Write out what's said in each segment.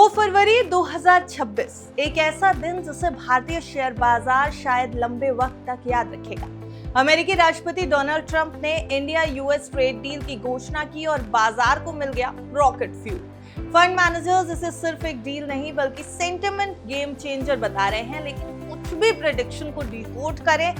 2 फरवरी 2026 एक ऐसा दिन जिसे भारतीय शेयर बाजार शायद लंबे वक्त तक याद रखेगा। अमेरिकी राष्ट्रपति डोनाल्ड ट्रंप ने इंडिया यूएस ट्रेड डील की घोषणा की और बाजार को मिल गया रॉकेट फ्यूल। फंड मैनेजर्स इसे सिर्फ एक डील नहीं बल्कि सेंटिमेंट गेम चेंजर बता रहे हैं, लेकिन कुछ भी प्रेडिक्शन को डिकोड करें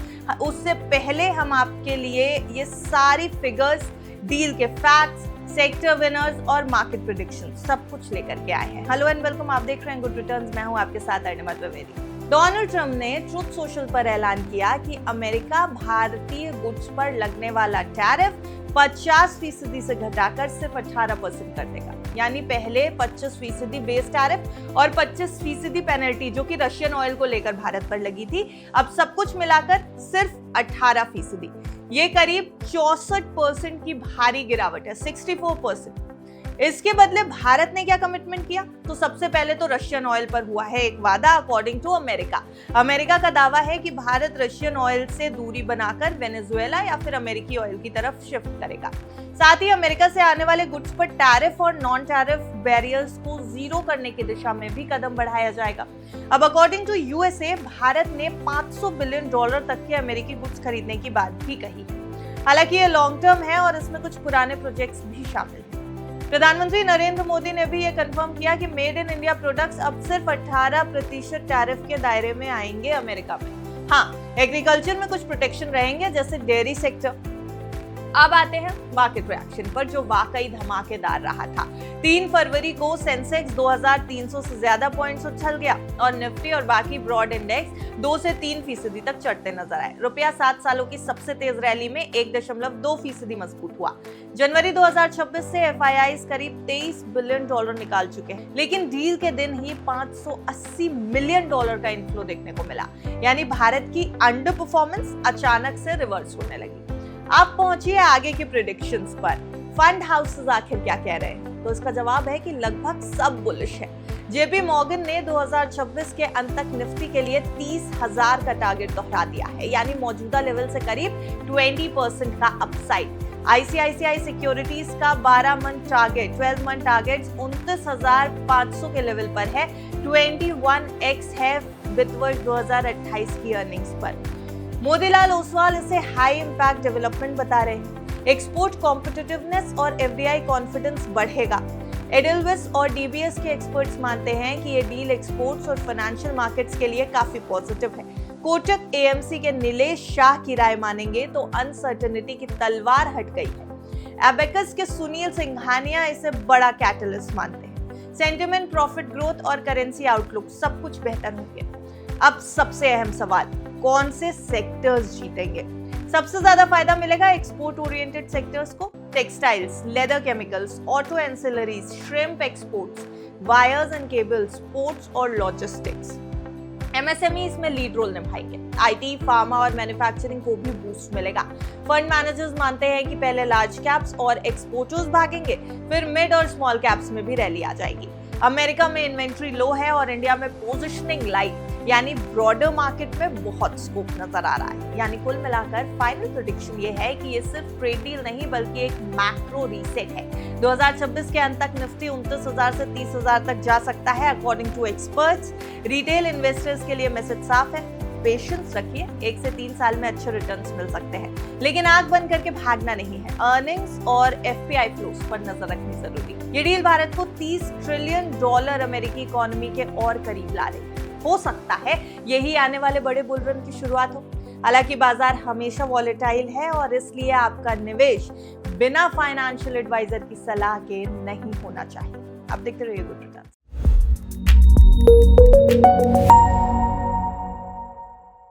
उससे पहले हम आपके लिए ये सारी फिगर्स, डील के फैक्ट्स, सेक्टर विनर्स और मार्केट प्रेडिक्शन सब कुछ लेकर के आए हैं। हेलो एंड वेलकम, आप देख रहे हैं गुड रिटर्न्स। मैं हूं आपके साथ अर्निमा त्रिवेदी। डोनाल्ड ट्रंप ने ट्रुथ सोशल पर ऐलान किया कि अमेरिका भारतीय गुड्स पर लगने वाला टैरिफ 50% से घटाकर सिर्फ 18% कर देगा। यानी पहले 25% बेस टैरिफ और 25% पेनल्टी जो कि रशियन ऑयल को लेकर भारत पर लगी थी, अब सब कुछ मिलाकर सिर्फ 18%। ये करीब 64% की भारी गिरावट है, 64%। इसके बदले भारत ने क्या कमिटमेंट किया? तो सबसे पहले तो रशियन ऑयल पर हुआ है एक वादा। अकॉर्डिंग टू अमेरिका का दावा है कि भारत रशियन ऑयल से दूरी बनाकर वेनेजुएला या फिर अमेरिकी ऑयल की तरफ शिफ्ट करेगा। साथ ही अमेरिका से आने वाले गुड्स पर टैरिफ और नॉन टैरिफ बैरियर्स को जीरो करने की दिशा में भी कदम बढ़ाया जाएगा। अब अकॉर्डिंग टू यूएसए, भारत ने $500 बिलियन तक के अमेरिकी गुड्स खरीदने की बात भी कही। हालांकि ये लॉन्ग टर्म है और इसमें कुछ पुराने प्रोजेक्ट्स भी शामिल हैं। प्रधानमंत्री नरेंद्र मोदी ने भी ये कंफर्म किया कि मेड इन इंडिया प्रोडक्ट्स अब सिर्फ 18% टैरिफ के दायरे में आएंगे अमेरिका में। हाँ, एग्रीकल्चर में कुछ प्रोटेक्शन रहेंगे जैसे डेयरी सेक्टर। अब आते हैं मार्केट रिएक्शन पर, जो वाकई धमाकेदार रहा था। 3 फरवरी को सेंसेक्स 2300 से ज्यादा पॉइंट्स उछल गया और निफ्टी और बाकी ब्रॉड इंडेक्स 2 से 3% तक चढ़ते नजर आए। रुपया 7 सालों की सबसे तेज रैली में 1.2% मजबूत हुआ। जनवरी 2026 से FIIs करीब $23 बिलियन निकाल चुके हैं, लेकिन डील के दिन ही $580 मिलियन का इनफ्लो देखने को मिला। यानी भारत की अंडर परफॉर्मेंस अचानक से रिवर्स होने लगी। आप पहुंचिए आगे की प्रेडिक्शंस पर। फंड हाउसेस आखिर क्या कह रहे हैं? तो इसका जवाब है कि लगभग सब बुलिश है। जेपी मॉर्गन ने 2026 के अंत तक निफ्टी के लिए 30,000 का टारगेट दोहरा दिया है, यानी मौजूदा लेवल से करीब 20% का अपसाइड। ICICI सिक्योरिटीज का 12 मंथ टारगेट 12 मंथ टारगेट 29,500 के लेवल पर है, 21x है वित्त वर्ष 2028 की अर्निंग्स पर। मोतीलाल ओसवाल इसे हाई इंपैक्ट डेवलपमेंट बता रहे हैं। एक्सपोर्ट कॉम्पिटिटिवनेस और FDI कॉन्फिडेंस बढ़ेगा। एडेलविस और DBS के एक्सपर्ट्स मानते हैं कि ये डील एक्सपोर्ट्स और फाइनेंशियल मार्केट्स के लिए काफी पॉजिटिव है। कोटक AMC के नीलेश शाह की राय मानेंगे तो अनसर्टेनिटी की तलवार हट गई है। एबेकस के सुनील सिंघानिया इसे बड़ा कैटलिस्ट मानते हैं। सेंटिमेंट, प्रॉफिट ग्रोथ और करेंसी आउटलुक सब कुछ बेहतर होंगे। अब सबसे अहम सवाल, कौन से सेक्टर्स जीतेंगे? सबसे ज्यादा फायदा मिलेगा एक्सपोर्ट ओरिएंटेड सेक्टर्स को। Textiles, leather chemicals, auto ancillaries, shrimp exports, wires and cables, ports और लॉजिस्टिक्स। MSME इसमें लीड रोल निभाएंगे। IT, फार्मा और मैन्युफैक्चरिंग को भी बूस्ट मिलेगा। फंड मैनेजर्स मानते हैं कि पहले लार्ज कैप्स और एक्सपोर्टर्स भागेंगे, फिर मिड और स्मॉल कैप्स में भी रैली आ जाएगी। अमेरिका में इन्वेंट्री लो है और इंडिया में पोजिशनिंग लाइट, यानी ब्रॉडर मार्केट में बहुत स्कोप नजर आ रहा है। यानी कुल मिलाकर फाइनल प्रेडिक्शन ये है कि ये सिर्फ ट्रेड डील नहीं बल्कि एक मैक्रो रीसेट है। 2026 के अंत तक निफ्टी 29,000 से 30,000 तक जा सकता है according to experts. Retail investors के लिए मैसेज साफ है, पेशेंस रखिए, 1 से 3 साल में अच्छे रिटर्न्स मिल सकते हैं, लेकिन आंख बंद करके भागना नहीं है। अर्निंग्स और FPI फ्लोस पर नजर रखनी जरूरी। ये डील भारत को $30 ट्रिलियन अमेरिकी इकोनॉमी के और करीब ला रही है। हो सकता है यही आने वाले बड़े बुलरन की शुरुआत हो। हालांकि बाजार हमेशा वॉलेटाइल है और इसलिए आपका निवेश बिना फाइनेंशियल एडवाइजर की सलाह के नहीं होना चाहिए। अब देखते रहिए गुड रिटर्न्स।